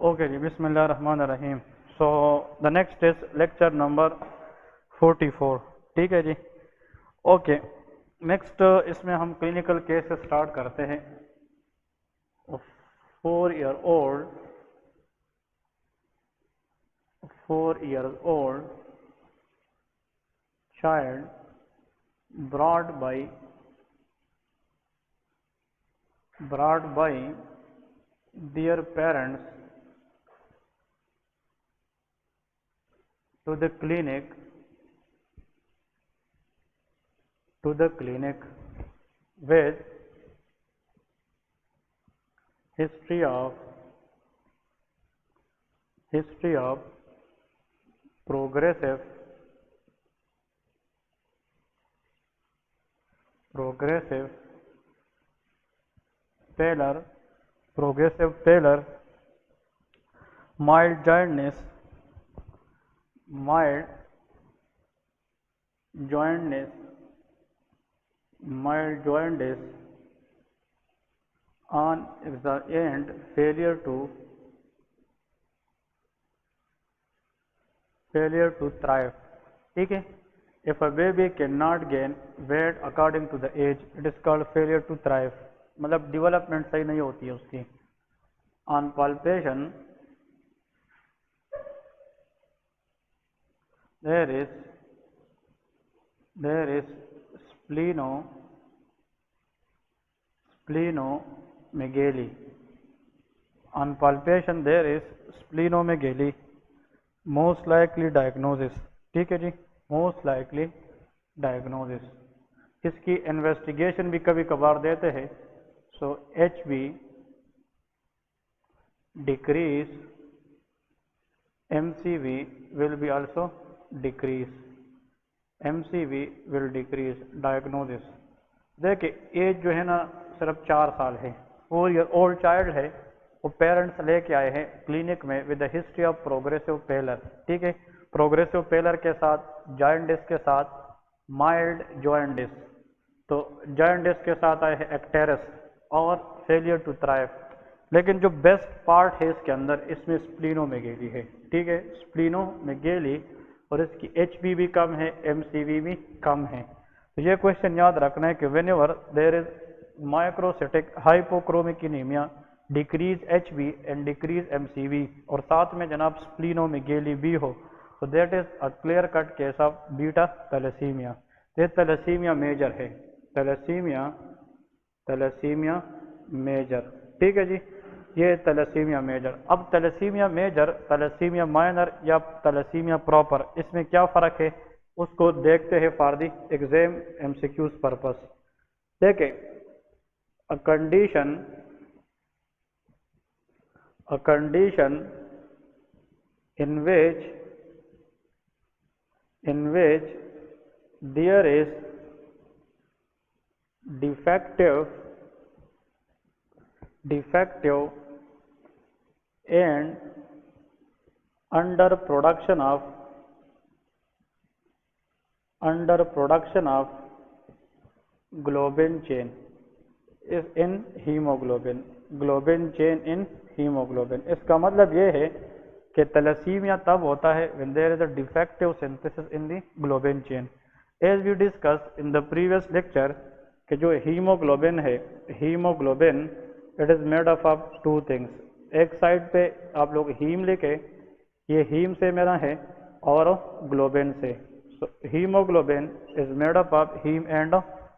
Okay जी, बिस्मिल्लाह रहमान रहीम। So the next is lecture number 44। ठीक है जी। ओके, नेक्स्ट इसमें हम क्लिनिकल केस स्टार्ट करते हैं। 4 year old child brought by their parents to the clinic with history of progressive pallor, mild jaundice on and failure to thrive. ठीक है। If a baby cannot gain weight according to the age, it is called failure to thrive. मतलब development सही नहीं होती है उसकी। On palpation, there is splenomegaly. On palpation, there is splenomegaly. Most likely diagnosis. ठीक है जी, मोस्ट लाइकली डायग्नोसिस। इसकी investigation भी कभी कभार देते हैं। सो HB decrease, MCV will be also decrease, MCV will decrease diagnosis. देखिए एज जो है ना सिर्फ 4 साल है। 4 year old चाइल्ड है। वो पेरेंट्स लेके आए हैं क्लिनिक में with the history of progressive pallor. ठीक है, प्रोग्रेसिव पेलर के साथ जॉइंटिस के साथ माइल्ड जॉइंटिस। तो जॉइंटिस के साथ आए हैं एक्टेरस और फेलियर टू थ्राइव। लेकिन जो बेस्ट पार्ट है इसके अंदर, इसमें स्प्लीनोमेगेली है। ठीक है, स्प्लीनोमेगेली, और इसकी HB भी कम है, MCV भी कम है। तो ये क्वेश्चन याद रखना है कि whenever there is microcytic hypochromic anaemia, decrease HB and decrease MCV, और साथ में जनाब स्प्लीनोमेगेली भी हो, तो that is a clear cut case of beta thalassaemia. ये थैलेसीमिया मेजर है, थैलेसीमिया मेजर। ठीक है जी, ये थैलेसीमिया मेजर। अब थैलेसीमिया मेजर, थैलेसीमिया माइनर या थैलेसीमिया प्रॉपर, इसमें क्या फ़र्क है उसको देखते हैं for the exam MCQs purpose. देखें, a condition in which there is defective and underproduction of globin chain is in globin chain in hemoglobin। इसका मतलब ये है कि थैलेसीमिया तब होता है when there is a defective synthesis in the globin chain। as we discussed in the previous lecture कि जो हीमोग्लोबिन है, haemoglobin it is made up of 2 things. एक साइड पे आप लोग हीम लिखे, ये हीम से मेरा है और ग्लोबिन से। So haemoglobin is made up of haem and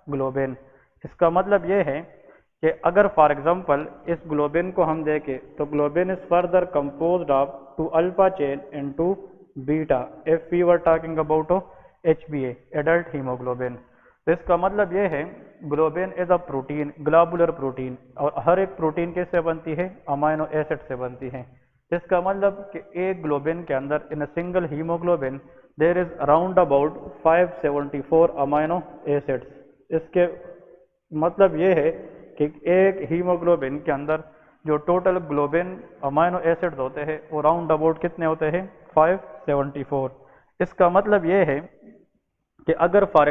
globin. इसका मतलब ये है कि अगर फॉर एग्जांपल इस ग्लोबिन को हम देखें तो globin is further composed of 2 alpha chain and 2 beta, if we were talking about HbA adult haemoglobin. तो इसका मतलब ये है globin is a protein, globular protein, और हर एक प्रोटीन कैसे बनती है, अमाइनो एसिड से बनती है। इसका मतलब कि एक ग्लोबिन के अंदर in a single haemoglobin there is around about 574 amino acids. इसके मतलब ये है कि एक हीमोग्लोबिन के अंदर जो टोटल ग्लोबिन अमाइनो एसिड्स होते हैं वो राउंड अबाउट कितने होते हैं, 574। इसका मतलब ये है कि अगर फॉर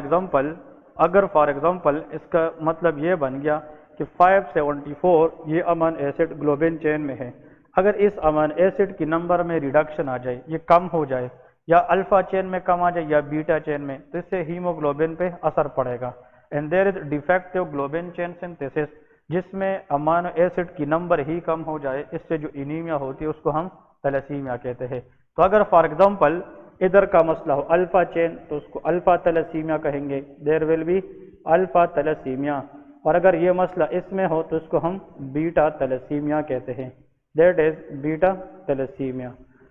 एग्जांपल इसका मतलब ये बन गया कि 574 ये अमाइनो एसिड ग्लोबिन चेन में है, अगर इस अमीनो एसिड की नंबर में रिडक्शन आ जाए, ये कम हो जाए, या अल्फा चेन में कम आ जाए या बीटा चेन में, तो इससे हीमोग्लोबिन पे असर पड़ेगा। And there is defective globin chain synthesis, जिसमें अमीनो एसिड की नंबर ही कम हो जाए, इससे जो एनीमिया होती है उसको हम थैलेसीमिया कहते हैं। तो अगर फॉर एग्जांपल इधर का मसला हो अल्फा चेन, तो उसको अल्फा थैलेसीमिया कहेंगे, there will be alpha thalassaemia. और अगर ये मसला इसमें हो तो इसको हम बीटा थैलेसीमिया कहते हैं, that is beta thalassaemia.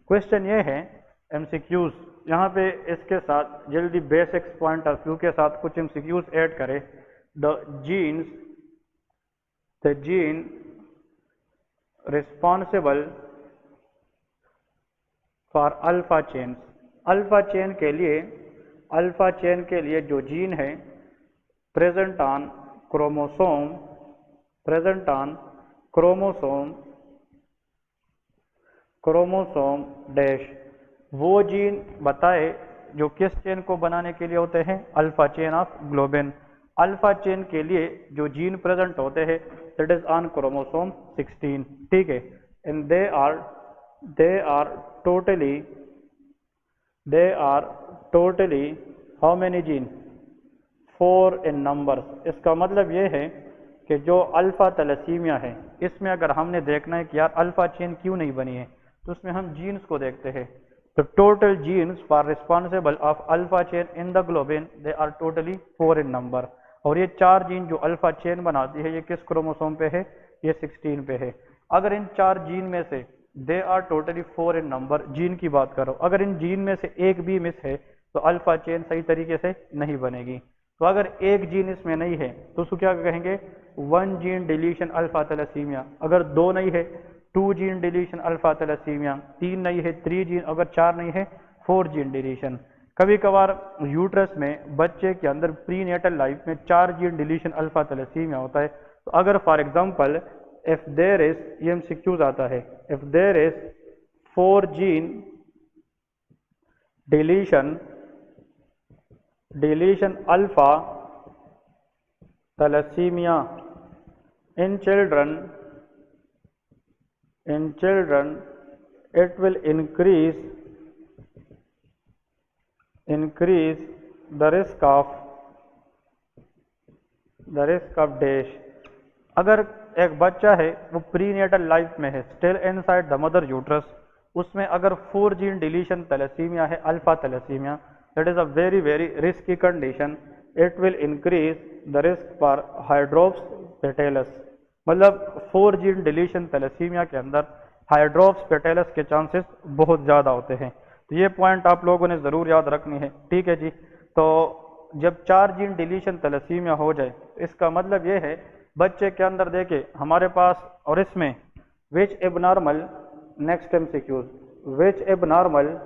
Question ये है एमसीक्यूज, यहाँ पे इसके साथ जल्दी बेसिक्स पॉइंट ऑफ व्यू के साथ कुछ एमसीक्यूज ऐड करें। The gene responsible for alpha chain, alpha chain के लिए जो जीन है प्रेजेंट ऑन क्रोमोसोम डैश, वो जीन बताए जो किस चेन को बनाने के लिए होते हैं, alpha chain of globin. Alpha chain के लिए जो जीन प्रेजेंट होते हैं दैट इज ऑन क्रोमोसोम 16, ठीक है। And they are totally how many gene, 4 in numbers. इसका मतलब ये है कि जो अल्फा थैलेसीमिया है, इसमें अगर हमने देखना है कि यार अल्फा चेन क्यों नहीं बनी है, तो उसमें हम जीन्स को देखते हैं। तो total genes for responsible of alpha chain in the globin they are totally 4 in number. और ये 4 जीन जो अल्फा चेन बनाती है, ये किस क्रोमोसोम पे है, ये 16 पे है। अगर इन 4 जीन में से they are totally 4 in number, gene की बात करो, अगर इन जीन में से एक भी मिस है तो अल्फा चेन सही तरीके से नहीं बनेगी। तो अगर एक जीन इसमें नहीं है तो उसको क्या कहेंगे, 1 जीन डिलीशन अल्फा थैलेसीमिया। अगर 2 नहीं है, 2 जीन डिलीशन अल्फा थैलेसीमिया। 3 नहीं है, 3 जीन। अगर 4 नहीं है, 4 जीन डिलीशन। कभी कभार यूट्रस में बच्चे के अंदर प्रीनेटल लाइफ में 4 जीन डिलीशन अल्फा थैलेसीमिया होता है। तो अगर for example if there is, ये एमसीक्यूज आता है, if there is 4 gene deletion alpha thalassaemia in children it will increase the risk of dash। अगर एक बच्चा है वो प्रीनेटल लाइफ में है, still inside the mother uterus, उसमें अगर 4 जीन डिलीशन थैलेसीमिया है, alpha thalassaemia, that is a very risky condition. It will increase the risk for hydrops fetalis, मतलब 4 जीन डिलीशन थैलेसीमिया के अंदर हाइड्रोप्स पेटेलस के chances बहुत ज़्यादा होते हैं। तो ये पॉइंट आप लोगों ने ज़रूर याद रखनी है, ठीक है जी। तो जब 4 जीन डिलीशन थैलेसीमिया हो जाए, इसका मतलब ये है बच्चे के अंदर देखे हमारे पास, और इसमें which abnormal, next MCQs, which abnormal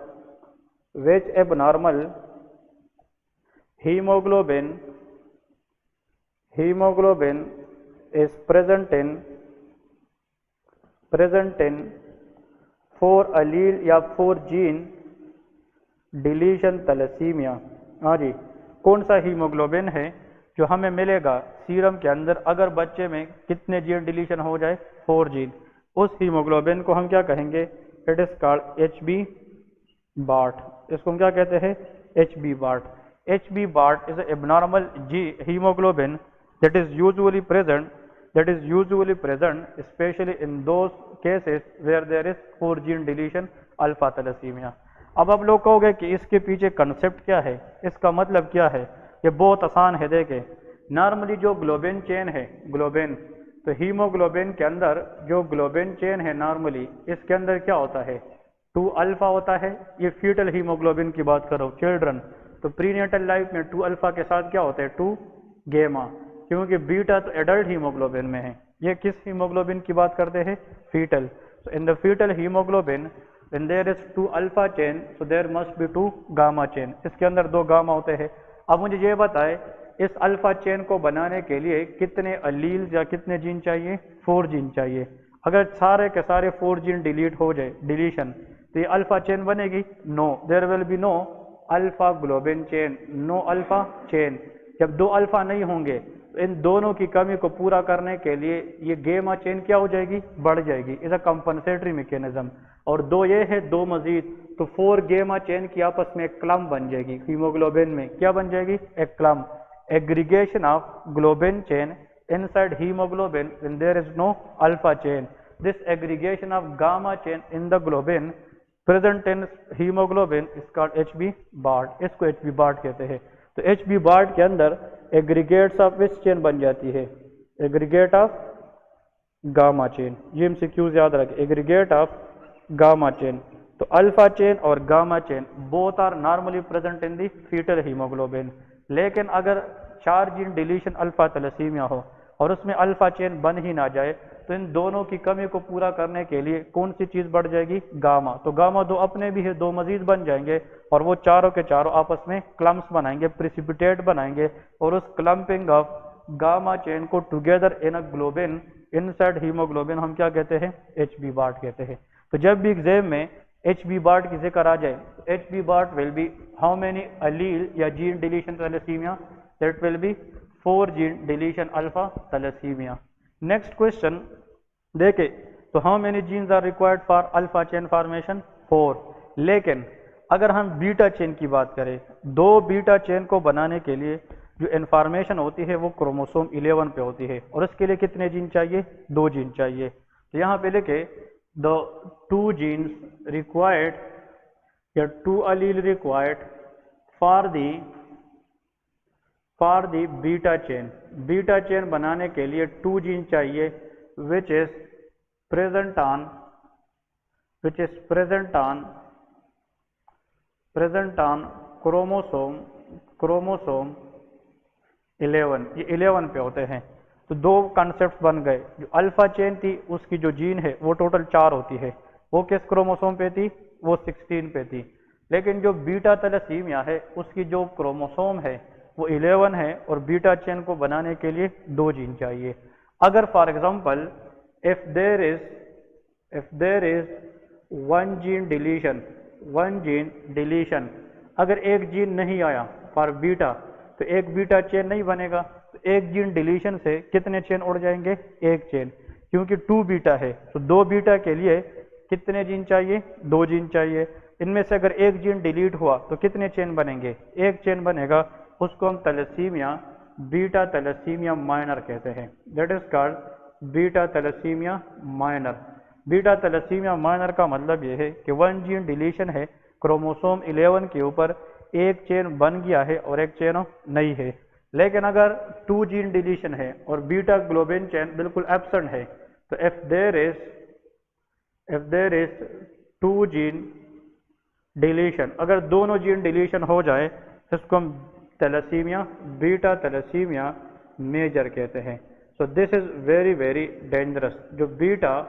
hemoglobin is present in 4 allele या 4 जीन डिलीशन थैलेसीमिया। हाँ जी, कौन सा हीमोग्लोबिन है जो हमें मिलेगा सीरम के अंदर अगर बच्चे में कितने जीन डिलीशन हो जाए, 4 जीन। उस हीमोग्लोबिन को हम क्या कहेंगे, इट इज कॉल्ड HB बाट। इसको हम क्या कहते हैं, HB बाट। HB बाट is abnormal hemoglobin that is usually present especially in those cases where there is 4 gene deletion alpha thalassemia। अब आप लोग कहोगे कि इसके पीछे कंसेप्ट क्या है, इसका मतलब क्या है। ये बहुत आसान है। देखें, नॉर्मली जो ग्लोबिन चेन है, ग्लोबिन, तो हीमोग्लोबिन के अंदर जो ग्लोबिन चेन है नॉर्मली, इसके अंदर क्या होता है, 2 अल्फा होता है। ये फीटल हीमोग्लोबिन की बात करो, चिल्ड्रन, तो प्रीनेटल लाइफ में 2 अल्फा के साथ क्या होता है, 2 गेमा, क्योंकि बीटा तो एडल्ट हीमोग्लोबिन में है। ये किस हीमोग्लोबिन की बात करते हैं, fetal. So in the fetal hemoglobin when there is 2 alpha chain so there must be 2 gamma chain। इसके अंदर 2 गामा होते हैं। अब मुझे ये बताए इस अल्फा चेन को बनाने के लिए कितने अलील्स या कितने जीन चाहिए, 4 जीन चाहिए। अगर सारे के सारे 4 जीन डिलीट हो जाए, डिलीशन, तो ये अल्फा चेन बनेगी, no, there will be no alpha globin chain, no alpha chain. जब 2 अल्फा नहीं होंगे तो इन दोनों की कमी को पूरा करने के लिए ये गामा चेन क्या हो जाएगी, बढ़ जाएगी, इज अ कंपनसेटरी मैकेनिज्म। और दो ये है, दो मजीद, तो 4 गामा चेन की आपस में एक क्लम बन जाएगी। हीमोग्लोबिन में क्या बन जाएगी, एक clump. Aggregation of globin chain inside hemoglobin when there is no alpha chain. This aggregation of gamma chain in the globin present in hemoglobin is called HB Bart. इसको HB Bart कहते हैं। तो HB Bart के अंदर aggregates of which chain बन जाती है, aggregate of gamma chain. ये MCQs याद रखें, एग्रीगेट ऑफ गामा चेन। तो अल्फा चेन और gamma chain both are normally present in the foetal haemoglobin. लेकिन अगर 4 जीन डिलीशन अल्फा थैलेसीमिया हो और उसमें अल्फा चेन बन ही ना जाए, तो इन दोनों की कमी को पूरा करने के लिए कौन सी चीज बढ़ जाएगी, गामा। तो गामा दो अपने भी है, दो मजीद बन जाएंगे और वो चारों के चारों आपस में क्लम्प्स बनाएंगे, प्रिसिपिटेट बनाएंगे, और उस क्लम्पिंग ऑफ गामा चेन को together in a globin inside haemoglobin हम क्या कहते हैं, HB Bart कहते हैं। तो जब भी एग्जाम में HB Bart की जिक्र आ जाए, HB Bart will be how many allele या gene deletion thalassaemia, that will be 4 gene deletion alpha thalassemia. Next question देखे, तो how many genes are required for alpha chain formation, 4। लेकिन अगर हम बीटा चेन की बात करें, दो बीटा चेन को बनाने के लिए जो इन्फॉर्मेशन होती है वो क्रोमोसोम 11 पे होती है, और इसके लिए कितने जीन चाहिए, 2 जीन चाहिए। तो यहाँ पे लिखे द 2 genes required या 2 allele required for the beta chain, beta chain बनाने के लिए 2 जीन चाहिए which is present on chromosome 11, ये 11 पे होते हैं। तो दो कॉन्सेप्ट्स बन गए। जो अल्फा चेन थी उसकी जो जीन है वो टोटल 4 होती है, वो किस क्रोमोसोम पे थी, वो 16 पे थी। लेकिन जो बीटा थैलेसीमिया है उसकी जो क्रोमोसोम है वो 11 है, और बीटा चेन को बनाने के लिए 2 जीन चाहिए। अगर for example if there is one gene deletion, अगर एक जीन नहीं आया फॉर बीटा, तो एक बीटा चेन नहीं बनेगा। तो एक जीन डिलीशन से कितने चेन उड़ जाएंगे, एक चेन, क्योंकि 2 बीटा है। तो 2 बीटा के लिए कितने जीन चाहिए, 2 जीन चाहिए। इनमें से अगर एक जीन डिलीट हुआ तो कितने चेन बनेंगे, एक चेन बनेगा। उसको हम थैलेसीमिया, बीटा थैलेसीमिया माइनर कहते हैं। That is called beta thalassaemia minor. Beta thalassaemia minor का मतलब यह है कि 1 जीन डिलीशन है, क्रोमोसोम 11 के ऊपर एक चेन बन गया है और एक चेन नहीं है। लेकिन अगर 2 जीन डिलीशन है और बीटा ग्लोबिन चेन बिल्कुल एब्सेंट है, तो if there is 2 gene deletion, अगर दोनों जीन डिलीशन हो जाए तो इसको हम थैलेसीमिया, बीटा थैलेसीमिया मेजर कहते हैं। So this is very very dangerous. जो beta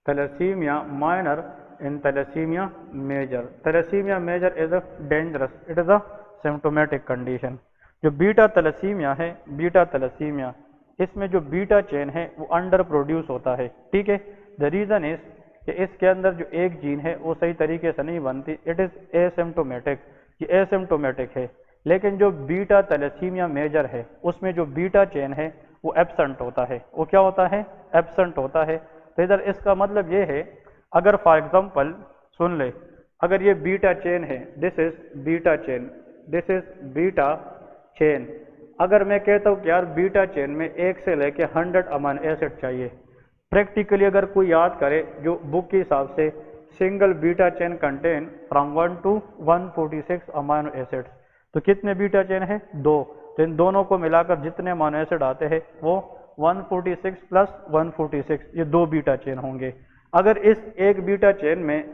thalassaemia minor in thalassaemia major, thalassaemia major is a dangerous, it is a symptomatic condition. जो बीटा थैलेसीमिया है, बीटा थैलेसीमिया, इसमें जो बीटा चेन है वो under produce होता है, ठीक है। द रीजन इज कि इसके अंदर जो एक जीन है वो सही तरीके से नहीं बनती, इट इज एसिम्टोमेटिक, ये एसिम्टोमेटिक है। लेकिन जो बीटा थैलेसीमिया मेजर है उसमें जो बीटा चेन है वो एब्सेंट होता है। वो क्या होता है, एब्सेंट होता है। तो इधर इसका मतलब ये है, अगर फॉर एग्जांपल सुन ले, अगर ये बीटा चेन है, this is beta chain, this is beta chain. अगर मैं कहता हूँ कि यार बीटा चेन में 1 से लेके 100 अमीनो एसिड चाहिए, प्रैक्टिकली अगर कोई याद करे जो बुक के हिसाब से single beta chain contain from 1 to 146 amino acids, तो कितने बीटा चेन है, 2। तो इन दोनों को मिलाकर जितने अमीनो एसिड आते हैं वो 146 प्लस 146, ये 2 बीटा चेन होंगे। अगर इस एक बीटा चेन में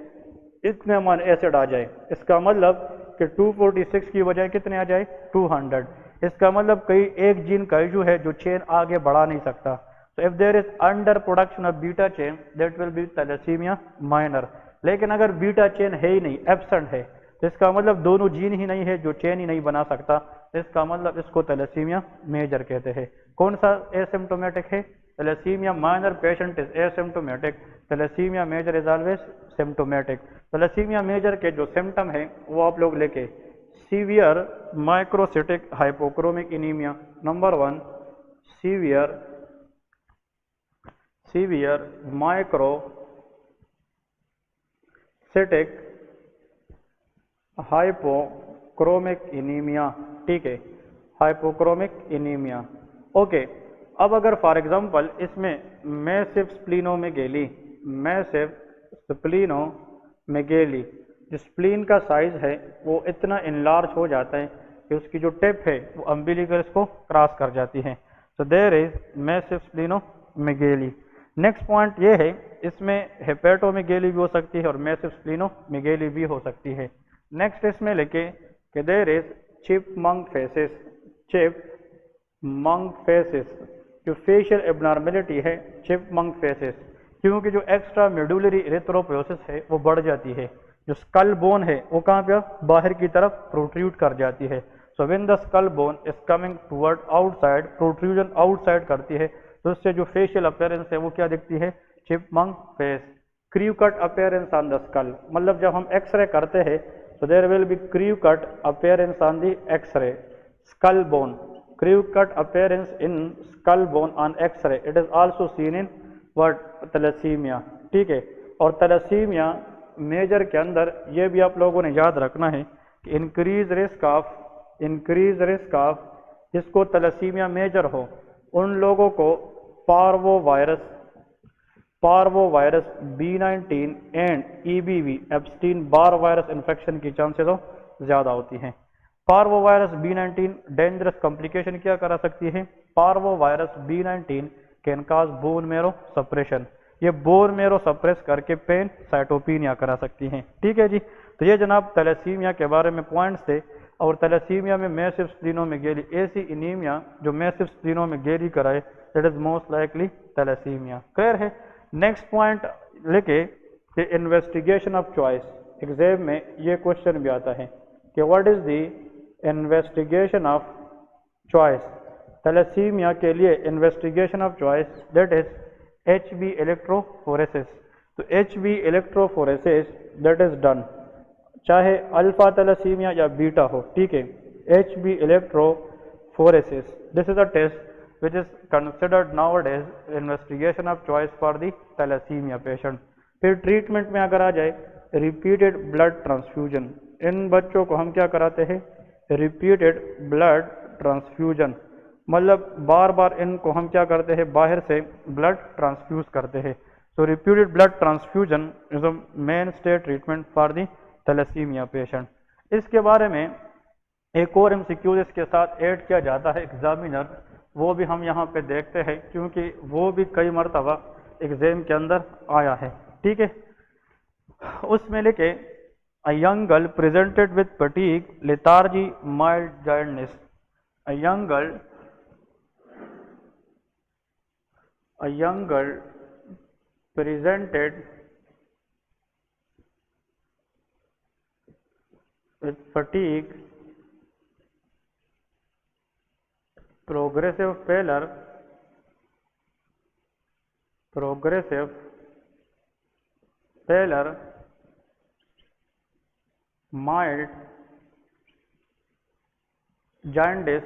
इतने अमीनो एसिड आ जाए, इसका मतलब कि 246 की बजाय कितने आ जाए, 200। इसका मतलब कई एक जीन का इशू है जो चेन आगे बढ़ा नहीं सकता। तो if there is under production of beta chain, that will be thalassemia minor. लेकिन अगर बीटा चेन है ही नहीं, एब्सेंट है, तो इसका मतलब दोनों जीन ही नहीं है जो चेन ही नहीं बना सकता, तो इसका मतलब इसको थैलेसीमिया मेजर कहते हैं। कौन सा एसिम्टोमेटिक है, thalassemia minor patient is asymptomatic, thalassemia major is always symptomatic. Thalassemia major के जो सिम्टम है वो आप लोग लेके severe microcytic hypochromic anaemia, number 1 severe microcytic hypochromic anaemia, ठीक है, हाइपोक्रोमिक इनीमिया। ओके, अब अगर फॉर एग्जांपल इसमें मैसिव स्प्लीनोमेगेली, जो स्प्लीन का साइज है वो इतना इनलार्ज हो जाता है कि उसकी जो टिप है वो अम्बिलिकस को क्रॉस कर जाती है। So there is massive splenomegaly. Next point ये है, इसमें हेपेटोमेगेली भी हो सकती है और मैसिव स्प्लीनोमेगेली भी हो सकती है। नेक्स्ट इसमें लेके कि देयर इज चिपमंक फेसेस, जो फेशियल एबनॉर्मेलिटी है चिपमंक फेसेस, क्योंकि जो एक्स्ट्रा मेडुलरी इरिथ्रोपोइसिस है वो बढ़ जाती है, जो स्कल बोन है वो कहाँ पे बाहर की तरफ प्रोट्रूड कर जाती है। So when the skull bone is coming toward outside, protrusion outside करती है, तो उससे जो फेशियल अपीयरेंस है वो क्या दिखती है, chipmunk face. Crew cut appearance on the skull, मतलब जब हम एक्सरे करते हैं तो there will be crew cut appearance on the X ray skull bone, crew cut appearance in skull bone on X ray, it is also seen in what, thalassaemia, ठीक है। और thalassaemia major के अंदर ये भी आप लोगों ने याद रखना है कि इंक्रीज रिस्क ऑफ जिसको थैलेसीमिया मेजर हो उन लोगों को parvovirus B19 and EBV Ebstein Barr virus infection की चांसेस ज्यादा होती हैं। पार्वोवायरस B19 डेंजरस कॉम्प्लिकेशन क्या करा सकती है, parvovirus B19 can cause bone marrow suppression, ये बोन मेरो सप्रेस करके पेन साइटोपिनिया करा सकती हैं, ठीक है जी। तो ये जनाब थैलेसीमिया के बारे में पॉइंट्स थे। और थैलेसीमिया में मैसिव स्प्लीनोमेगेली, ऐसी इनीमिया जो मैसिव स्प्लीनोमेगेली कराए, that is most likely thalassemia. Clear है। नेक्स्ट पॉइंट लेके कि इन्वेस्टिगेशन ऑफ चॉइस, एग्जाम में ये क्वेश्चन भी आता है कि what is the investigation of choice. Thalassemia के लिए investigation of choice that is HB electrophoresis. तो HB electrophoresis that is done चाहे अल्फा थैलेसीमिया या बीटा हो, ठीक है। HB electrophoresis, this is a test which is considered nowadays investigation of choice for the thalassemia patient। फिर treatment में अगर आ जाए रिपीटेड ब्लड ट्रांसफ्यूजन, इन बच्चों को हम क्या कराते हैं, रिपीटेड ब्लड ट्रांसफ्यूजन, मतलब बार बार इनको हम क्या करते हैं, बाहर से ब्लड ट्रांसफ्यूज करते हैं। So repeated blood transfusion is a mainstay treatment for the thalassaemia patient. इसके बारे में एक और MCQ इसके साथ ऐड किया जाता है एग्जामिनर, वो भी हम यहाँ पे देखते हैं क्योंकि वो भी कई मरतबा एग्जाम के अंदर आया है, ठीक है। उसमें लिखे a young girl presented with fatigue lethargy mild jaundice, a young girl presented with fatigue, progressive pallor, mild jaundice,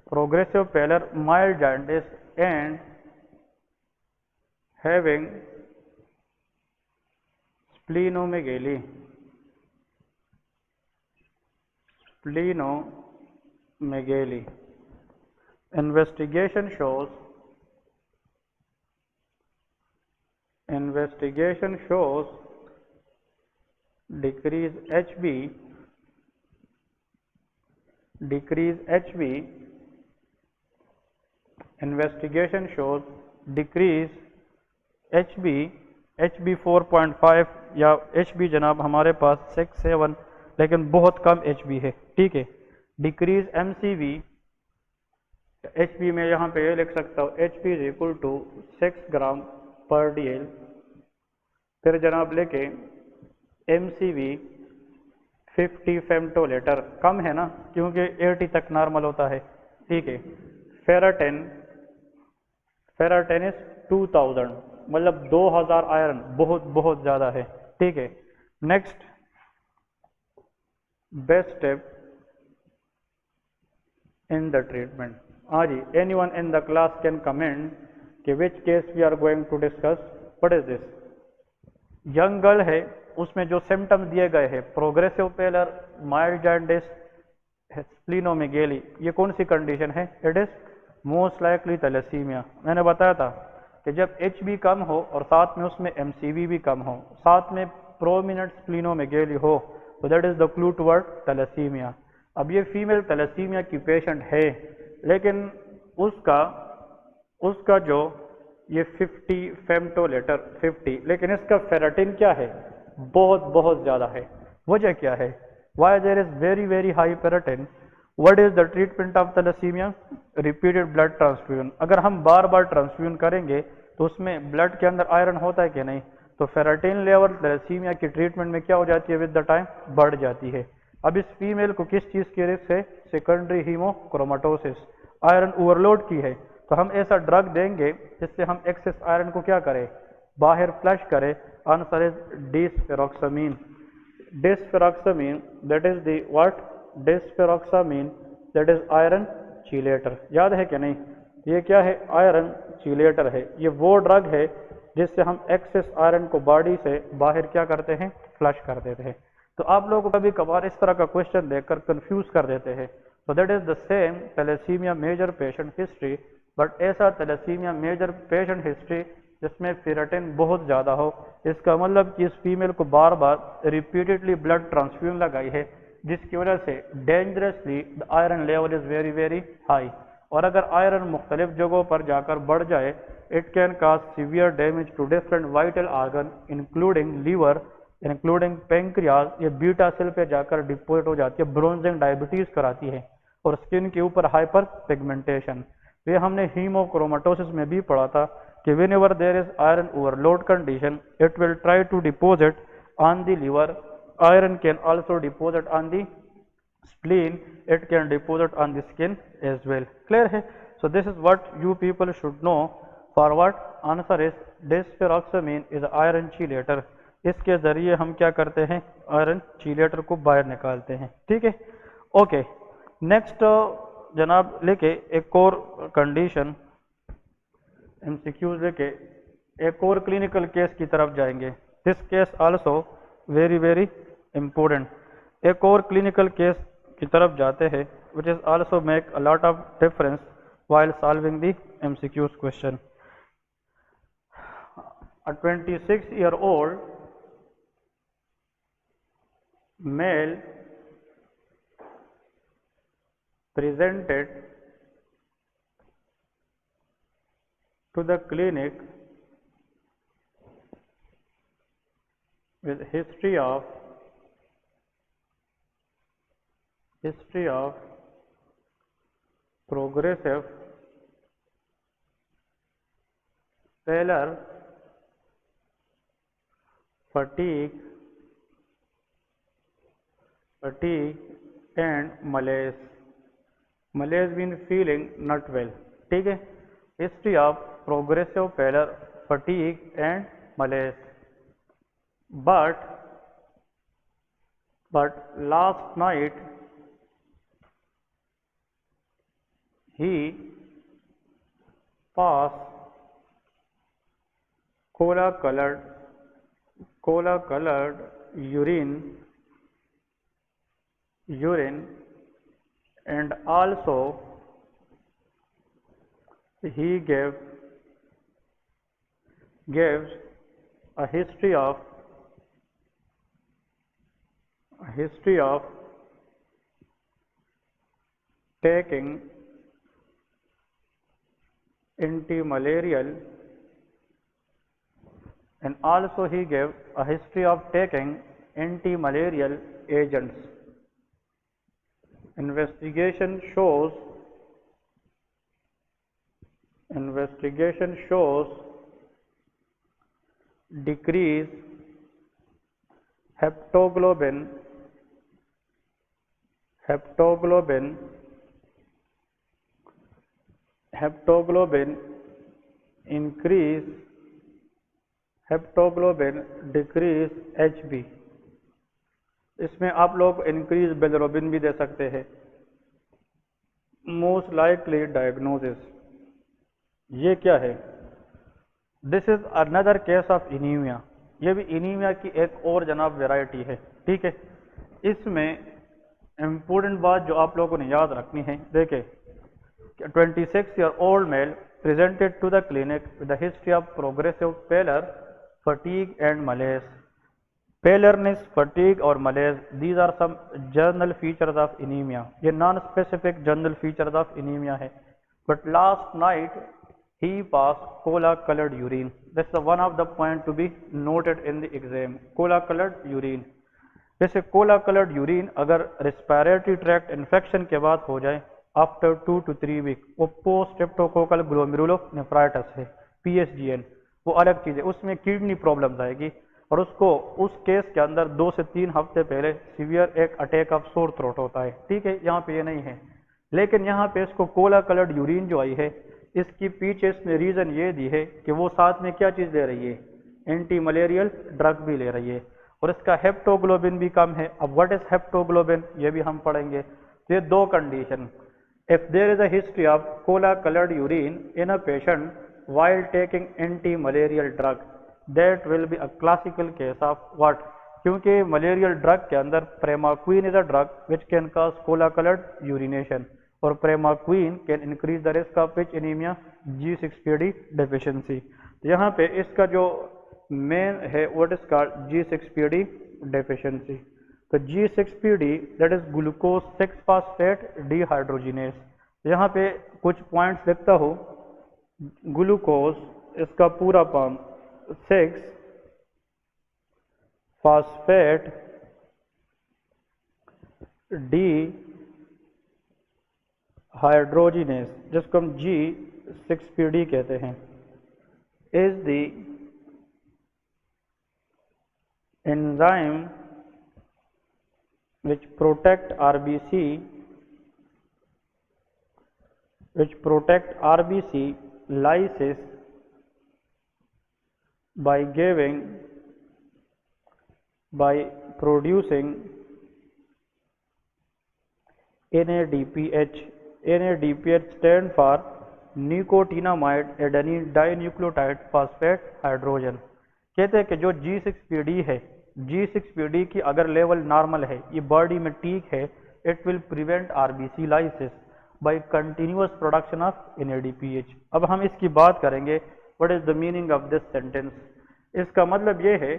progressive pallor, mild jaundice and having splenomegaly, investigation shows decrease HB, investigation shows decrease HB 4.5 या HB जनाब हमारे पास 6-7, लेकिन बहुत कम HB है, ठीक है। Decrease MCV, HB में यहाँ पे ये लिख सकता हूँ HB इज इक्वल टू 6 ग्राम पर DL। फिर जनाब लेके MCV 50 फेमटोलीटर, कम है ना क्योंकि 80 तक नॉर्मल होता है, ठीक है। फेराटेन इज 2000, मतलब 2000 आयरन बहुत बहुत ज़्यादा है, ठीक है। Next best step in the treatment. हाँ जी, anyone in the class can comment कि which case we are going to discuss. What is this? Young girl है, उसमें जो सिम्टम्स दिए गए हैं, progressive pallor, mild jaundice, splenomegaly, ये कौन सी कंडीशन है? It is most likely thalassaemia. मैंने बताया था कि जब एच बी कम हो और साथ में उसमें एमसीवी भी कम हो, साथ में प्रोमिनेंट स्प्लीनोमेगेली हो, तो that is the clue toward thalassemia. अब ये फीमेल थैलेसीमिया की पेशेंट है, लेकिन उसका उसका जो ये 50 फेमटोलेटर 50, लेकिन इसका फेराटिन क्या है? बहुत बहुत ज़्यादा है। वजह क्या है? Why there is very very high ferritin? What is the treatment of thalassaemia? Repeated blood transfusion. अगर हम बार बार ट्रांसफ्यूजन करेंगे तो उसमें ब्लड के अंदर आयरन होता है कि नहीं? तो फेराटिन लेवल थैलेसीमिया की ट्रीटमेंट में क्या हो जाती है? विद द टाइम बढ़ जाती है। अब इस फीमेल को किस चीज़ की रिस्क है? सेकेंडरी हीमोक्रोमाटोसिस, आयरन ओवरलोड की है। तो हम ऐसा ड्रग देंगे जिससे हम एक्सेस आयरन को क्या करें? बाहर फ्लश करें। Answer is desferrioxamine. Desferrioxamine that is the what? Desferrioxamine that is iron chelator. याद है कि नहीं? ये क्या है? आयरन चीलेटर है। ये वो ड्रग है जिससे हम एक्सेस आयरन को बॉडी से बाहर क्या करते हैं? फ्लश कर देते हैं। तो आप लोगों को कभी कभार इस तरह का क्वेश्चन देखकर कंफ्यूज कर देते हैं। तो that is the same thalassemia major patient history, but ऐसा थैलेसीमिया मेजर पेशेंट हिस्ट्री जिसमें फेराटिन बहुत ज़्यादा हो। इसका मतलब कि इस फीमेल को बार बार रिपीटेडली ब्लड ट्रांसफ्यूजन लगाई है, जिसकी वजह से dangerously the iron level is very very high. और अगर आयरन मुख्तलिफ जगहों पर जाकर बढ़ जाए, it can cause severe damage to different vital organ including liver, including pancreas. ये बीटा सेल पे जाकर डिपोजिट हो जाती है, ब्रोंजिंग डायबिटीज कराती है, और स्किन के ऊपर हाइपर पिगमेंटेशन। तो ये हमने हीमोक्रोमाटोसिस में भी पढ़ा था कि whenever there is iron overload condition, it will try to deposit on the liver. Iron can also deposit on the spleen. It can deposit on the skin as well. Clear है? So this is what you people should know. For what? Answer is डिस्फेरोक्सामीन is iron chelator. इसके जरिए हम क्या करते हैं? Iron चीलेटर को बाहर निकालते हैं। ठीक है, ओके। नेक्स्ट जनाब लेके एक और कंडीशन, एमसीक्यूज लेके एक और क्लिनिकल केस की तरफ जाएंगे। This case also very very important. एक और क्लिनिकल केस की तरफ जाते हैं which is also make a lot of difference while solving the MCQs question. A 26-year-old male presented to the clinic with history of progressive pallor, fatigue and malaise. Malaise means feeling not well. ठीक है, history of progressive pallor, fatigue and malaise. But last night he passed cola colored urine, and also he gives a history of taking anti-malarial, and also he gave a history of taking anti-malarial agents. Investigation shows decrease heptoglobin increase decrease HB. इसमें आप लोग increase bilirubin भी दे सकते हैं। Most likely diagnosis, ये क्या है? This is another case of anaemia. ये भी इनीमिया की एक और जनाब वेराइटी है, ठीक है। इसमें इम्पोर्टेंट बात जो आप लोगों ने याद रखनी है, देखें 26-year-old male presented to the clinic with a history of progressive pallor, fatigue and malaise. Pallorness, fatigue और malaise, these are some general features of anemia. ये non-specific general features of anemia है। But last night he passed cola-colored urine. That's the one of the point to be noted in the exam. Cola-colored urine. जैसे Cola coloured urine अगर respiratory tract infection के बाद हो जाए after 2 to 3 week, वो post streptococcal glomerulonephritis है, PSGN, वो अलग चीज़ है। उसमें किडनी प्रॉब्लम्स आएगी और उसको उस केस के अंदर 2 से 3 हफ्ते पहले सीवियर एक अटैक ऑफ सोर थ्रोट होता है, ठीक है। यहाँ पे ये नहीं है, लेकिन यहाँ पे इसको कोला कलर्ड यूरिन जो आई है, इसकी पीछे इसमें रीज़न ये दी है कि वो साथ में क्या चीज़ ले रही है, एंटी मलेरियल ड्रग भी ले रही है और इसका हेप्टोग्लोबिन भी कम है। अब व्हाट इज हेप्टोग्लोबिन, ये भी हम पढ़ेंगे। तो ये दो condition, if there is a history of cola coloured urine in a patient while taking anti-malarial drug, that will be a classical case of what? क्योंकि मलेरियल ड्रग के अंदर primaquine is a drug which can cause cola coloured urination, और primaquine can increase the risk of which anaemia, G6PD deficiency. तो यहाँ पे इसका जो main है what is called G6PD deficiency. तो G6PD that is glucose 6 phosphate dehydrogenase. यहाँ पे कुछ पॉइंट्स लिखता हूँ। ग्लूकोज इसका पूरा फॉर्म 6 फॉस्फेट डी हाइड्रोजिनेस, जिसको हम G6PD कहते हैं, is the enzyme which protect RBC lysis by producing NADPH. NADPH stand for nicotinamide adenine dinucleotide phosphate hydrogen। कहते हैं कि जो G6PD है, G6PD की अगर लेवल नॉर्मल है, ये बॉडी में ठीक है, it will prevent RBC lysis by continuous production of NADPH। अब हम इसकी बात करेंगे what is the meaning of this sentence. इसका मतलब ये है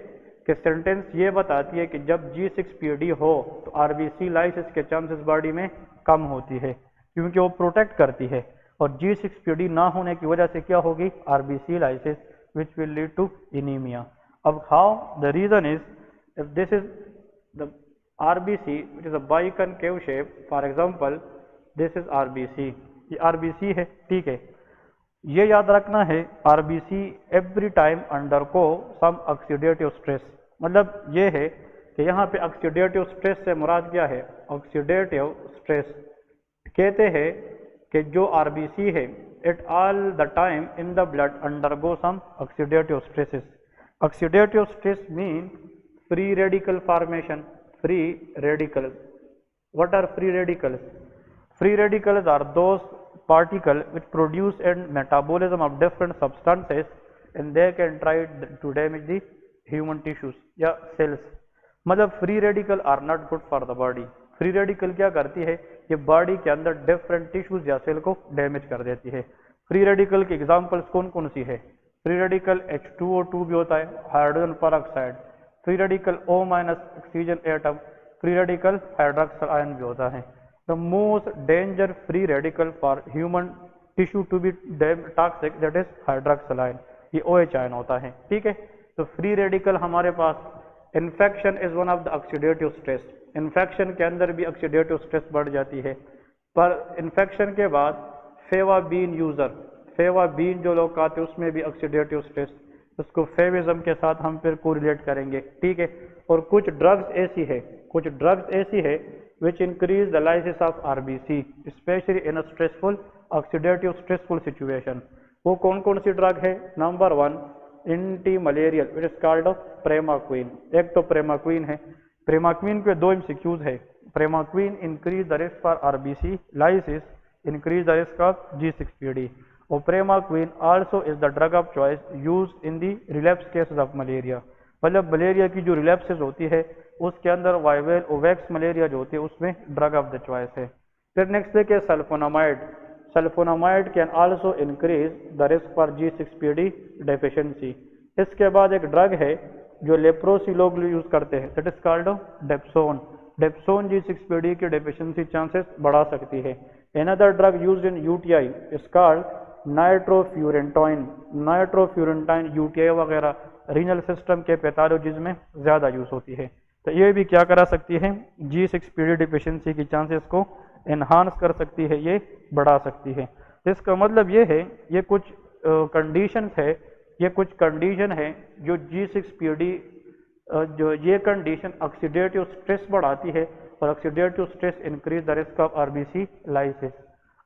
कि सेंटेंस ये बताती है कि जब G6PD हो तो RBC लाइसिस के चांसेस बॉडी में कम होती है, क्योंकि वो प्रोटेक्ट करती है, और G6PD ना होने की वजह से क्या होगी, RBC lysis which will lead to anemia. अब how? The reason is if this is the RBC which is a biconcave shape, for example this is RBC, ये RBC है, ठीक है। ये याद रखना है RBC every time undergo some oxidative stress। मतलब ये है कि यहाँ पे ऑक्सीडेटिव स्ट्रेस से मुराद क्या है, ऑक्सीडेटिव स्ट्रेस कहते हैं कि जो RBC है at all the time in the blood undergo some oxidative stresses. Oxidative stress mean free radical formation. Free radicals. What are free radicals? Free radicals are those particles which produce and metabolism of different substances, and they can try to damage the human tissues या cells। मतलब free radical are not good for the body. Free radical क्या करती है, ये body के अंदर different tissues या cell को डैमेज कर देती है। फ्री रेडिकल की एग्जांपल्स कौन कौन सी है? फ्री रेडिकल H2O2 भी होता है, hydrogen peroxide, free radical O- oxygen atom, free radical hydroxide ion भी होता है। The most danger free radical for human tissue to be toxic that is hydroxide ion, ये OH आयन होता है, ठीक है। तो फ्री रेडिकल हमारे पास, infection is one of the oxidative stress. Infection के अंदर भी ऑक्सीडेटिव स्ट्रेस बढ़ जाती है, पर इन्फेक्शन के बाद फेवाबीन यूजर, फेवाबीन जो लोग खाते हैं उसमें भी ऑक्सीडेटिव स्ट्रेस, उसको फेविज्म के साथ हम फिर कोरिलेट करेंगे, ठीक है। और कुछ ड्रग्स ऐसी है which increase the lysis of RBC especially in a stressful oxidative stressful situation। वो कौन कौन सी ड्रग है? Number 1 anti malarial which is called of primaquine. एक तो प्रेमाक्वीन है, प्रेमाक्विन के दो एमसीक्यूज है। Primaquine increase the risk for RBC lysis, increase the risk of G6PD, और primaquine also is the drug of choice use in the relapse cases of malaria. मतलब malaria की जो रिलैप्सेस होती है उसके अंदर वाइवल ओवैक्स मलेरिया जो होती है उसमें ड्रग ऑफ द चॉइस है। फिर नेक्स्ट देखिए sulfonamide. Sulfonamide can also increase the risk for G6PD deficiency. इसके बाद एक ड्रग है जो लेप्रोसी लोग यूज करते हैं, that is called dapsone. Dapsone G6PD की डेफिशिएंसी चांसेस बढ़ा सकती है। Another drug used in UTI is called nitrofurantoin. Nitrofurantoin UTI वगैरह रीनल सिस्टम के पैथोलॉजीज में ज़्यादा यूज होती है। तो ये भी क्या करा सकती है, G6PD डिफिशिएंसी की चांसेस को एनहांस कर सकती है, ये बढ़ा सकती है। तो इसका मतलब ये है, ये कुछ कंडीशंस है, ये कुछ कंडीशन है जो G6PD जो ये कंडीशन ऑक्सीडेटिव स्ट्रेस बढ़ाती है और oxidative stress increase the risk of RBC lysis.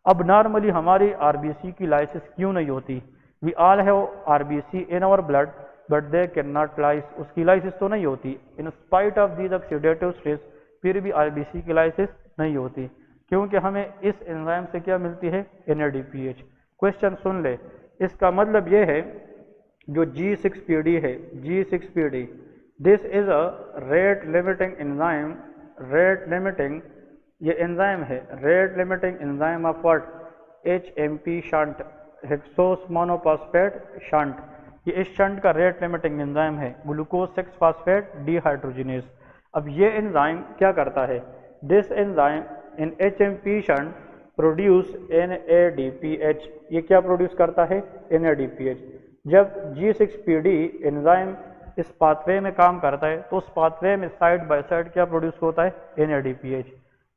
अब नॉर्मली हमारी आरबीसी की लाइसिस क्यों नहीं होती? We all have RBC in our blood but they can not lyse, उसकी लाइसिस तो नहीं होती। In spite of these oxidative stress फिर भी आरबीसी की लाइसिस नहीं होती, क्योंकि हमें इस एंजाइम से क्या मिलती है, NADPH। क्वेश्चन सुन ले, इसका मतलब ये है जो G6PD है, G6PD this is a rate limiting enzyme. Rate limiting ये एंजाइम है, rate limiting enzyme of what, HMP shunt, hexose monophosphate shunt. ये इस शंट का रेट लिमिटिंग एंजाइम है, ग्लूकोज 6 फॉस्फेट डिहाइड्रोजिनेज। अब ये एंजाइम क्या करता है, this enzyme in HMP shunt produce NADPH। ये क्या प्रोड्यूस करता है, NADPH। जब G6PD एंजाइम इस पाथवे में काम करता है तो उस पाथवे में साइड बाय साइड क्या प्रोड्यूस होता है, NADPH।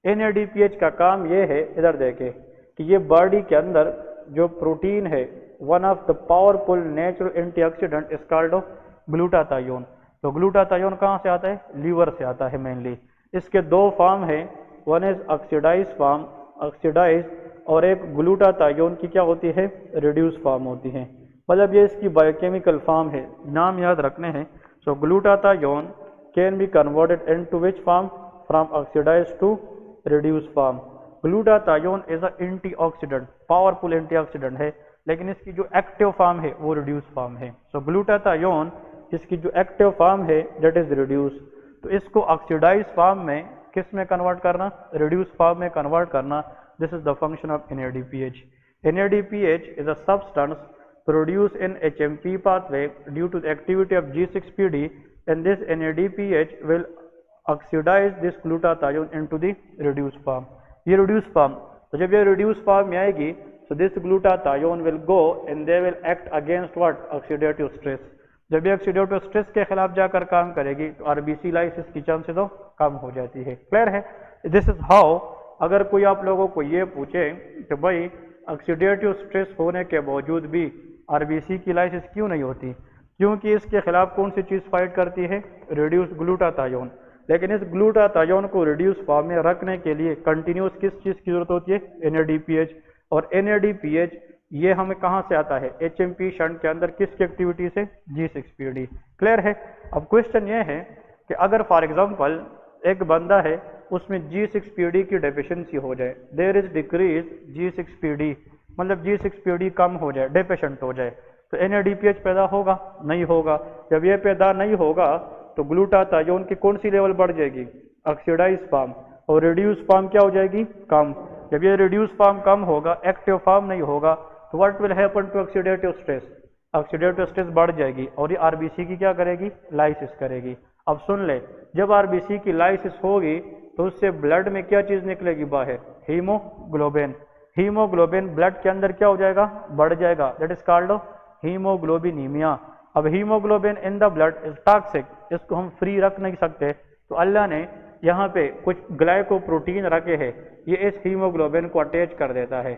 NADPH का काम ये है, इधर देखें कि ये बॉडी के अंदर जो प्रोटीन है, one of the powerful natural antioxidant is called glutathione. तो ग्लूटाथायोन कहाँ से आता है, लीवर से आता है मेनली। इसके दो फॉर्म है, one is oxidise form, oxidise, और एक ग्लूटाथायोन की क्या होती है, रिड्यूस फॉर्म होती है। मतलब ये इसकी बायोकेमिकल फॉर्म है, नाम याद रखने हैं। So glutathione can be converted into which form, from oxidise to reduce form. Glutathione is a antioxidant, powerful antioxidant है, लेकिन इसकी जो एक्टिव फॉर्म है वो रिड्यूस फॉर्म है। सो ग्लूटाथायोन इसकी जो एक्टिव फॉर्म है दैट इज रिड्यूस। तो इसको ऑक्सीडाइज फॉर्म में किस में कन्वर्ट करना, रिड्यूस फॉर्म में कन्वर्ट करना। This is the function of NADPH। NADPH is a substance produced in HMP pathway due to the activity of G6PD, and this NADPH will oxidize this glutathione into the reduced form। ये reduced form, तो जब ये reduced form में आएगी so this glutathione will go and they will act against what, oxidative stress। जब ये oxidative stress के खिलाफ जाकर काम करेगी तो RBC लाइसिस की चांसेस तो कम हो जाती है। क्लियर है? दिस इज हाउ, अगर कोई आप लोगों को ये पूछे कि भाई ऑक्सीडेटिव स्ट्रेस होने के बावजूद भी आरबीसी की लाइसिस क्यों नहीं होती, क्योंकि इसके खिलाफ कौन सी चीज़ फाइट करती है, रिड्यूस ग्लूटाथायोन। लेकिन इस ग्लूटाथायोन को रिड्यूस फॉर्म में रखने के लिए कंटिन्यूस किस चीज़ की जरूरत होती है, NADPH। और NADPH ये हमें कहाँ से आता है, HMP शंट के अंदर किसकी एक्टिविटी से, G6PD। क्लियर है? अब क्वेश्चन ये है कि अगर फॉर एग्जाम्पल एक बंदा है उसमें G6PD की डेफिशिएंसी हो जाए, देयर इज डिक्रीज G6PD, मतलब G6PD कम हो जाए, डेफिशिएंट हो जाए, तो NADPH पैदा होगा, नहीं होगा। जब ये पैदा नहीं होगा तो ग्लूटाथायोन की कौन सी लेवल बढ़ जाएगी, ऑक्सीडाइज फॉर्म, और रिड्यूस फॉर्म क्या हो जाएगी, कम। जब ये रिड्यूस फॉर्म कम होगा, एक्टिव फॉर्म नहीं होगा, तो what will happen to oxidative stress, oxidative stress बढ़ जाएगी और ये आरबीसी की क्या करेगी, लाइसिस करेगी। अब सुन ले, जब आरबीसी की लाइसिस होगी तो उससे ब्लड में क्या चीज निकलेगी बाहर, हीमोग्लोबिन। हीमोग्लोबिन ब्लड के अंदर क्या हो जाएगा, बढ़ जाएगा, दैट इज कॉल्ड हीमोग्लोबिनीमिया। अब haemoglobin in the blood is toxic, इसको हम फ्री रख नहीं सकते, तो अल्लाह ने यहाँ पे कुछ ग्लाइकोप्रोटीन रखे हैं, ये इस हीमोग्लोबिन को अटैच कर देता है।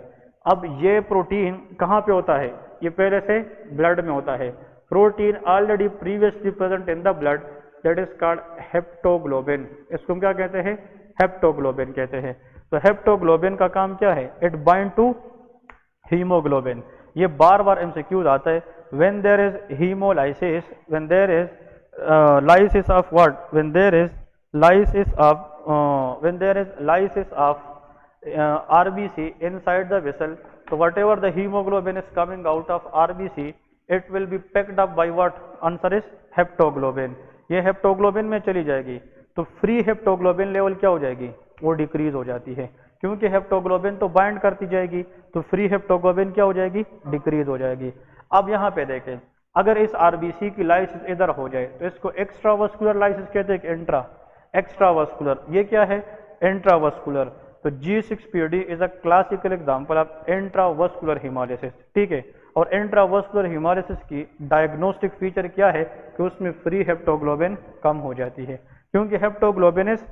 अब ये प्रोटीन कहाँ पे होता है, ये पहले से ब्लड में होता है। Protein already previously present in the blood, that is called haptoglobin. इसको हम क्या कहते हैं, हेप्टोग्लोबिन कहते हैं। तो हेप्टोग्लोबिन का काम क्या है, इट बाइंड टू हीमोग्लोबिन। ये बार बार MCQ आता है, when there is haemolysis, when there is lysis of what, when there is lysis of when there is lysis of RBC inside the vessel, so whatever the hemoglobin is coming out of RBC, it will be picked up by what? Answer is haptoglobin. ये haptoglobin में चली जाएगी तो free haptoglobin level क्या हो जाएगी? वो decrease हो जाती है, क्योंकि हेप्टोग्लोबिन तो बाइंड करती जाएगी तो फ्री हेप्टोग्लोबिन क्या हो जाएगी? डिक्रीज हो जाएगी। अब यहाँ पे देखें, अगर इस आरबीसी की लाइसिस इधर हो जाए तो इसको एक्स्ट्रावास्कुलर लाइसिस कहते हैं कि इंट्रा एक्स्ट्रावास्कुलर, ये क्या है? इंट्रावास्कुलर। तो G6PD is a classical example of intravascular haemolysis, ठीक है। और इंट्रावास्कुलर हेमोलाइसिस की डायग्नोस्टिक फीचर क्या है कि उसमें फ्री हेप्टोग्लोबिन कम हो जाती है, क्योंकि haptoglobin is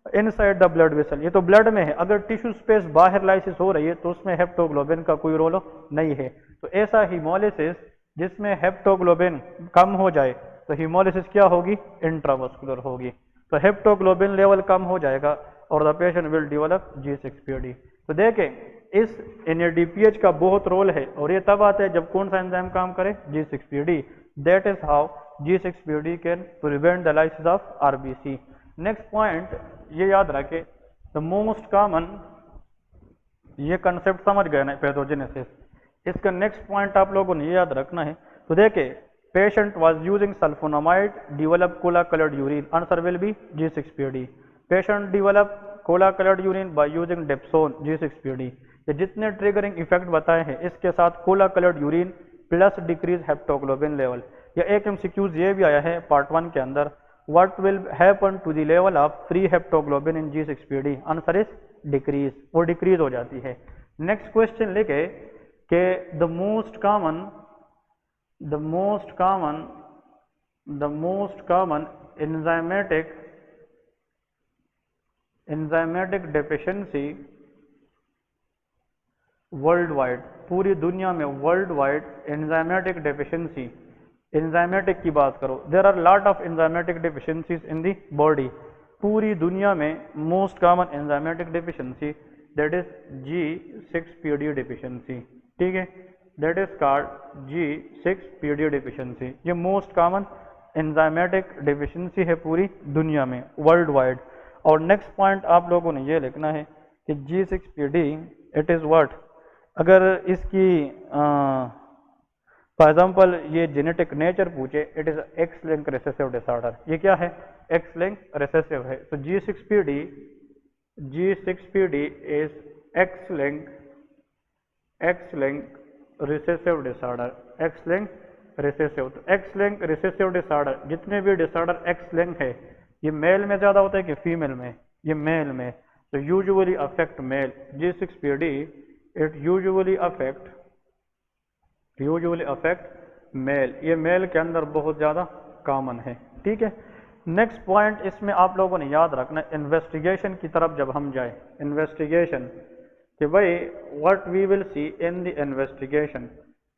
inside the blood vessel, ये तो ब्लड में है। अगर टिश्यू स्पेस बाहर लाइसिस हो रही है तो उसमें हेप्टोग्लोबिन का कोई रोल नहीं है। तो ऐसा हेमोलाइसिस जिसमें हेप्टोग्लोबिन कम हो जाए तो हेमोलाइसिस क्या होगी? इंट्रावास्कुलर होगी। तो हेप्टोग्लोबिन लेवल कम हो जाएगा और the patient will develop G6PD। तो देखें, इस NADPH का बहुत रोल है और ये तब आता है जब कौन सा एंजाइम काम करे? G6PD। That is how G6PD can prevent the lysis of RBC। Next point ये याद रखें, द मोस्ट कॉमन, ये कंसेप्ट समझ गए ना पैथोजेनेसिस। इसका नेक्स्ट पॉइंट आप लोगों ने ये याद रखना है। तो देखिए, patient was using sulfonamide, develop cola coloured urine, answer will be G6PD। Patient develop cola coloured urine by using dapsone, G6PD। ये जितने ट्रिगरिंग इफेक्ट बताए हैं इसके साथ cola coloured urine plus decrease haptoglobin level. या एक MCQs ये भी आया है पार्ट 1 के अंदर, what will happen to the level of free haptoglobin in G6PD? Answer is decrease, वो डिक्रीज हो जाती है। नेक्स्ट क्वेश्चन लेके कि the most common enzymatic deficiency worldwide, पूरी दुनिया में worldwide enzymatic deficiency, enzymatic की बात करो, there are lot of enzymatic deficiencies in the body. पूरी दुनिया में most common enzymatic deficiency that is G6PD deficiency, ठीक है। That is called G6PD deficiency. ये मोस्ट कॉमन एंजाइमेटिक डेफिशिएंसी है पूरी दुनिया में, वर्ल्ड वाइड। और नेक्स्ट पॉइंट आप लोगों ने ये लिखना है कि G6PD इट इज व्हाट, अगर इसकी फॉर एग्जाम्पल ये जेनेटिक नेचर पूछे, it is x link recessive disorder. ये क्या है? एक्स लिंक रिसेसिव है। तो G6PD is x link recessive disorder, x link recessive. तो एक्स लिंक रिसेसिव डिसऑर्डर, जितने भी डिसऑर्डर एक्स लिंक है, ये मेल में ज्यादा होता है कि फीमेल में? ये मेल में। तो usually affect male. G6PD it usually affect male, ये मेल के अंदर बहुत ज्यादा कॉमन है, ठीक है। नेक्स्ट पॉइंट इसमें आप लोगों ने याद रखना, इन्वेस्टिगेशन की तरफ जब हम जाए, इन्वेस्टिगेशन कि भाई what we will see in the investigation.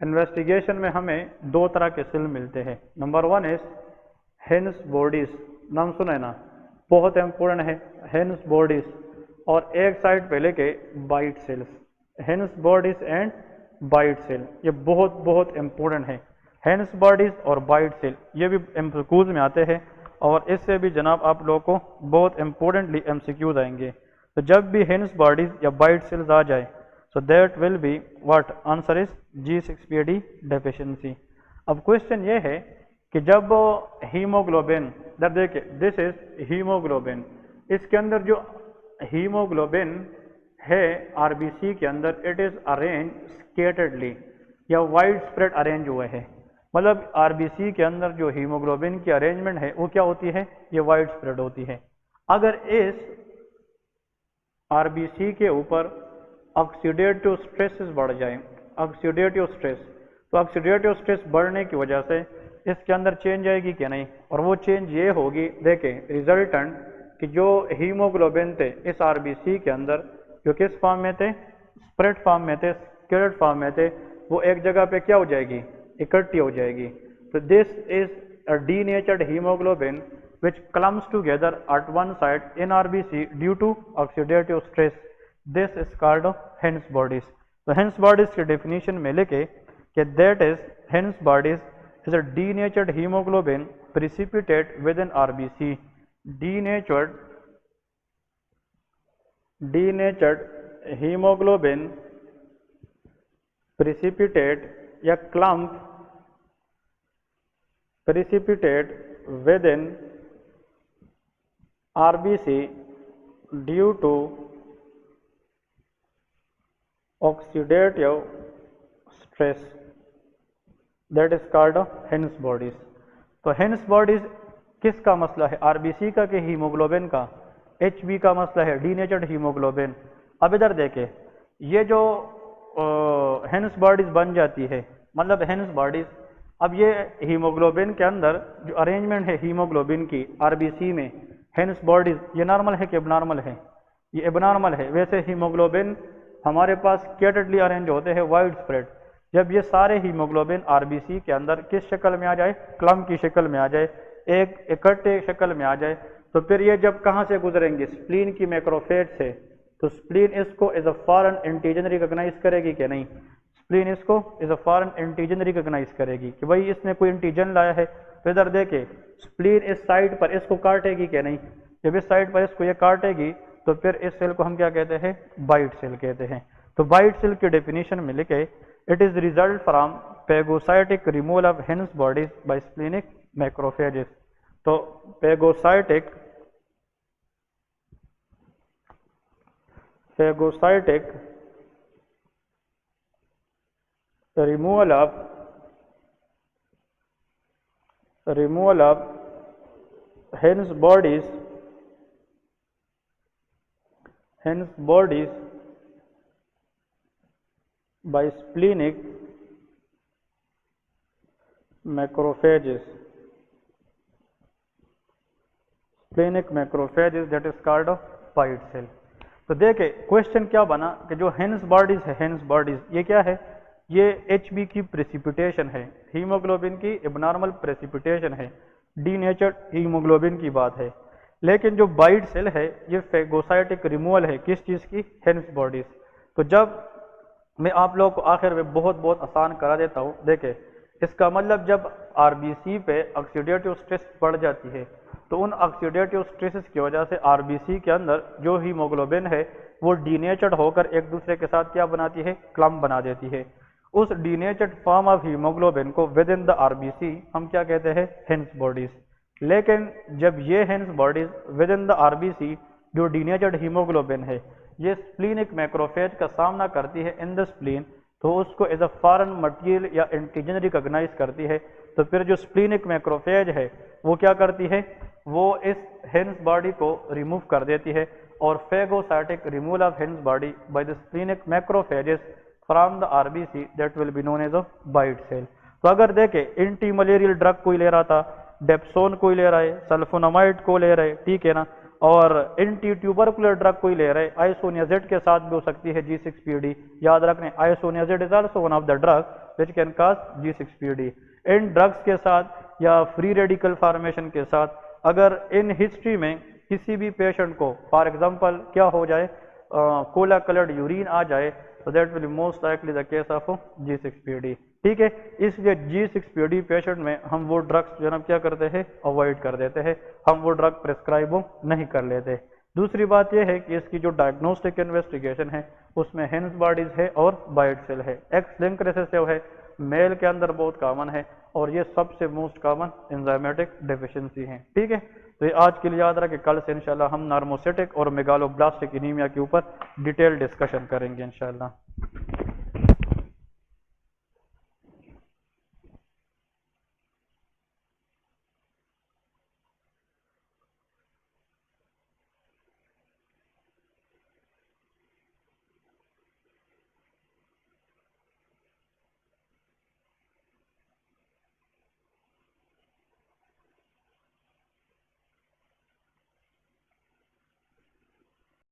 Investigation में हमें दो तरह के सेल मिलते हैं। नंबर 1 इज हेन्स बॉडीज, नाम सुना है ना, बहुत इंपॉर्टेंट है हेन्स बॉडीज। और एक साइड पे लेके bite cells, Heinz bodies and bite cell, ये बहुत इंपॉर्टेंट है। हेन्स बॉडीज और बाइट सेल ये भी MCQs में आते हैं और इससे भी जनाब आप लोगों को बहुत इंपॉर्टेंटली MCQs आएंगे। तो जब भी हेन्स बॉडीज या बाइट सेल्स आ जाए, so that will be what, answer is G6PD deficiency. अब क्वेश्चन ये है कि जब हीमोग्लोबिन, देखिए दिस इज हीमोग्लोबिन, इसके अंदर जो हीमोग्लोबिन है आरबीसी के अंदर, इट इज अरेंज स्केटर्डली या वाइड स्प्रेड अरेंज हुए हैं। मतलब आरबीसी के अंदर जो हीमोग्लोबिन की अरेंजमेंट है वो क्या होती है? ये वाइड स्प्रेड होती है। अगर इस आरबीसी के ऊपर ऑक्सीडेटिव स्ट्रेस बढ़ जाए, ऑक्सीडेटिव स्ट्रेस, तो ऑक्सीडेटिव स्ट्रेस बढ़ने की वजह से इसके अंदर चेंज आएगी क्या? नहीं। और वो चेंज ये होगी, देखें रिजल्टेंट, कि जो हीमोग्लोबिन थे इस आरबीसी के अंदर जो किस फॉर्म में थे? स्प्रेड फॉर्म में थे, स्केटर्ड फॉर्म में थे, वो एक जगह पे क्या हो जाएगी? इकट्ठी हो जाएगी। तो this is a denatured haemoglobin which clumps together at one side in RBC due to oxidative stress. This is called Henne's bodies. तो Henne's bodies की definition में लेके कि that is Henne's bodies is a denatured hemoglobin precipitate within RBC. Denatured haemoglobin precipitate या clump precipitate within RBC due to oxidative stress, that is called Hens bodies। तो hence bodies किसका मसला है, RBC का कि हीमोग्लोबिन का? HB का मसला है, डीनेचर्ड हीमोग्लोबिन। अब इधर देखें, ये जो हेन्स बॉडीज बन जाती है, मतलब हेन्स बॉडीज, अब ये हीमोग्लोबिन के अंदर जो अरेंजमेंट है हीमोग्लोबिन की आरबीसी में, हेन्स बॉडीज, ये नॉर्मल है कि एबनॉर्मल है? ये एबनॉर्मल है। वैसे हीमोग्लोबिन हमारे पास स्कैटर्डली अरेंज होते हैं, वाइड स्प्रेड। जब ये सारे हीमोग्लोबिन आरबीसी के अंदर किस शक्ल में आ जाए, क्लम्प की शक्ल में आ जाए, एक इकट्ठे शक्ल में आ जाए, तो फिर ये जब कहाँ से गुजरेंगे, स्प्लीन की मैक्रोफेज से, तो स्प्लीन इसको as a foreign antigen recognise करेगी कि नहीं? स्प्लीन इसको as a foreign antigen recognise करेगी कि भाई इसने कोई एंटीजन लाया है। तो इधर देखे, स्प्लीन इस साइड पर इसको काटेगी कि नहीं? जब इस साइड पर इसको ये काटेगी तो फिर इस सेल को हम क्या कहते हैं, बाइट सेल कहते हैं। तो बाइट सेल की डेफिनेशन में लिखे, it is result from phagocytic removal of Heinz bodies by splenic macrophages. तो phagocytic removal of Hens bodies by splenic macrophages, that is called a white cell। तो देखे question क्या बना कि जो हेन्स बॉडीज है, हेन्स बॉडीज ये क्या है, ये एचबी की प्रेसिपिटेशन है, हीमोग्लोबिन की एबनॉर्मल प्रेसिपिटेशन है, डीनेचर्ड हीमोग्लोबिन की बात है। लेकिन जो बाइट सेल है ये फेगोसाइटिक रिमूवल है, किस चीज़ की, हेन्स बॉडीज। तो जब मैं आप लोगों को आखिर में बहुत आसान करा देता हूँ, देखे इसका मतलब जब आरबीसी पे ऑक्सीडेटिव स्ट्रेस बढ़ जाती है तो उन ऑक्सीडेटिव स्ट्रेसेस की वजह से आरबीसी के अंदर जो हीमोग्लोबिन है वो डीनेचर्ड होकर एक दूसरे के साथ क्या बनाती है, क्लम्प बना देती है। उस डीनेचर्ड फॉर्म ऑफ हीमोग्लोबिन को विद इन द आरबीसी हम क्या कहते हैं, हेन्स बॉडीज। लेकिन जब ये Heinz bodies within the RBC जो डीनेचर्ड हीमोग्लोबिन है ये स्प्लीनिक मैक्रोफेज का सामना करती है इन द स्प्लीन, तो उसको एज अ फॉरेन मटेरियल या एंटीजन रिकॉग्नाइज करती है। तो फिर जो स्प्लीनिक मैक्रोफेज है वो क्या करती है, वो इस हेन्स बॉडी को रिमूव कर देती है और phagocytic removal of Heinz body by the splenic macrophages from the RBC that will be known as a bite cell. तो अगर देखे एंटी मलेरियल ड्रग कोई ले रहा था, डेप्सोन कोई ले रहा है, सल्फोनामाइड को ले रहे, ठीक है ना, और एंटी ट्यूबरकुलर ड्रग कोई ले रहे, आइसोनियाजिड के साथ भी हो सकती है G6PD। याद रखने, isoniazid is also one of the drug which can cause G6PD। In drugs के साथ या फ्री रेडिकल फॉर्मेशन के साथ अगर इन हिस्ट्री में किसी भी पेशेंट को फॉर एग्जांपल क्या हो जाए, कोला कलर्ड यूरिन आ जाए, तो that will most likely the case of G6PD। ठीक है, इसलिए G6PD पेशेंट में हम वो ड्रग्स जो क्या करते हैं, अवॉइड कर देते हैं, हम वो ड्रग प्रिस्क्राइब नहीं कर लेते। दूसरी बात यह है कि इसकी जो डायग्नोस्टिक इन्वेस्टिगेशन है उसमें हेन्स बॉडीज है और बाइट सेल है। एक्स लिंक रिसेसिव है, मेल के अंदर बहुत कॉमन है और ये सबसे मोस्ट कॉमन एंजाइमेटिक डेफिशिएंसी है। ठीक है, तो ये आज के लिए याद रखें, कल से इंशाल्लाह हम नॉर्मोसिटिक और मेगालोब्लास्टिक एनीमिया के ऊपर डिटेल डिस्कशन करेंगे इंशाल्लाह।